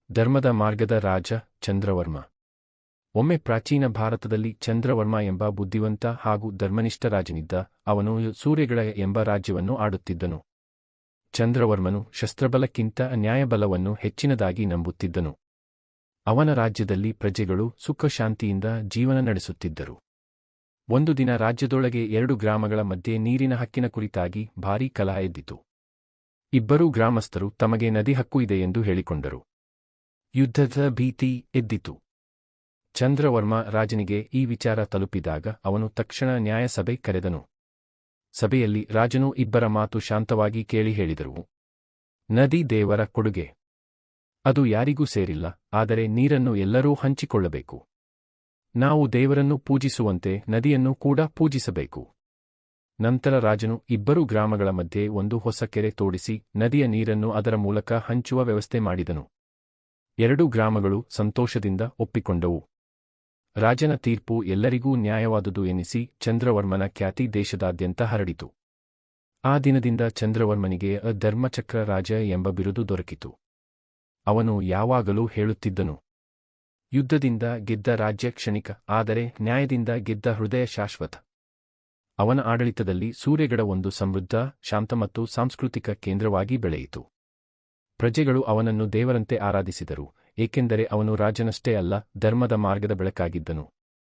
ಧರ್ಮದ ಮಾರ್ಗದ ರಾಜ ಚಂದ್ರವರ್ಮ. ಒಮ್ಮೆ ಪ್ರಾಚೀನ ಭಾರತದಲ್ಲಿ ಚಂದ್ರವರ್ಮ ಎಂಬ ಬುದ್ಧಿವಂತ ಹಾಗೂ ಧರ್ಮನಿಷ್ಠ ರಾಜನಿದ್ದ. ಅವನು ಸೂರ್ಯಗಳ ಎಂಬ ರಾಜ್ಯವನ್ನು ಆಡುತ್ತಿದ್ದನು. ಚಂದ್ರವರ್ಮನು ಶಸ್ತ್ರಬಲಕ್ಕಿಂತ ನ್ಯಾಯಬಲವನ್ನು ಹೆಚ್ಚಿನದಾಗಿ ನಂಬುತ್ತಿದ್ದನು. ಅವನ ರಾಜ್ಯದಲ್ಲಿ ಪ್ರಜೆಗಳು ಸುಖಶಾಂತಿಯಿಂದ ಜೀವನ ನಡೆಸುತ್ತಿದ್ದರು. ಒಂದು ದಿನ ರಾಜ್ಯದೊಳಗೆ 2 ಗ್ರಾಮಗಳ ಮಧ್ಯೆ ನೀರಿನ ಹಕ್ಕಿನ ಕುರಿತಾಗಿ ಭಾರೀ ಕಲಹ ಎದ್ದಿತು. ಇಬ್ಬರೂ ಗ್ರಾಮಸ್ಥರು ತಮಗೆ ನದಿ ಹಕ್ಕು ಇದೆಯೆಂದು ಹೇಳಿಕೊಂಡರು. ಯುದ್ಧದ ಭೀತಿ ಎದ್ದಿತು. ಚಂದ್ರವರ್ಮ ರಾಜನಿಗೆ ಈ ವಿಚಾರ ತಲುಪಿದಾಗ ಅವನು ತಕ್ಷಣ ನ್ಯಾಯಸಭೆ ಕರೆದನು. ಸಭೆಯಲ್ಲಿ ರಾಜನು ಇಬ್ಬರ ಮಾತು ಶಾಂತವಾಗಿ ಕೇಳಿ ಹೇಳಿದರು. ನದಿ ದೇವರ ಕೊಡುಗೆ. ಅದು ಯಾರಿಗೂ ಸೇರಿಲ್ಲ, ಆದರೆ ನೀರನ್ನು ಎಲ್ಲರೂ ಹಂಚಿಕೊಳ್ಳಬೇಕು. ನಾವು ದೇವರನ್ನು ಪೂಜಿಸುವಂತೆ ನದಿಯನ್ನು ಕೂಡ ಪೂಜಿಸಬೇಕು. ನಂತರ ರಾಜನು ಇಬ್ಬರು ಗ್ರಾಮಗಳ ಮಧ್ಯೆ ಒಂದು ಹೊಸ ಕೆರೆ ತೋಡಿಸಿ ನದಿಯ ನೀರನ್ನು ಅದರ ಮೂಲಕ ಹಂಚುವ ವ್ಯವಸ್ಥೆ ಮಾಡಿದನು. 2 ಗ್ರಾಮಗಳು ಸಂತೋಷದಿಂದ ಒಪ್ಪಿಕೊಂಡವು. ರಾಜನ ತೀರ್ಪು ಎಲ್ಲರಿಗೂ ನ್ಯಾಯವಾದುದು ಎನಿಸಿ ಚಂದ್ರವರ್ಮನ ಖ್ಯಾತಿ ದೇಶದಾದ್ಯಂತ ಹರಡಿತು. ಆ ದಿನದಿಂದ ಚಂದ್ರವರ್ಮನಿಗೆ ಧರ್ಮಚಕ್ರ ರಾಜ ಎಂಬ ಬಿರುದು ದೊರಕಿತು. ಅವನು ಯಾವಾಗಲೂ ಹೇಳುತ್ತಿದ್ದನು, ಯುದ್ಧದಿಂದ ಗೆದ್ದ ರಾಜ್ಯ ಕ್ಷಣಿಕ, ಆದರೆ ನ್ಯಾಯದಿಂದ ಗೆದ್ದ ಹೃದಯ ಶಾಶ್ವತ. ಅವನ ಆಡಳಿತದಲ್ಲಿ ಸೂರ್ಯಗಢ ಒಂದು ಸಮೃದ್ಧ, ಶಾಂತ ಮತ್ತು ಸಾಂಸ್ಕೃತಿಕ ಕೇಂದ್ರವಾಗಿ ಬೆಳೆಯಿತು. ಪ್ರಜೆಗಳು ಅವನನ್ನು ದೇವರಂತೆ ಆರಾಧಿಸಿದರು, ಏಕೆಂದರೆ ಅವನು ರಾಜನಷ್ಟೇ ಅಲ್ಲ, ಧರ್ಮದ ಮಾರ್ಗದ ಬೆಳಕಾಗಿದ್ದನು.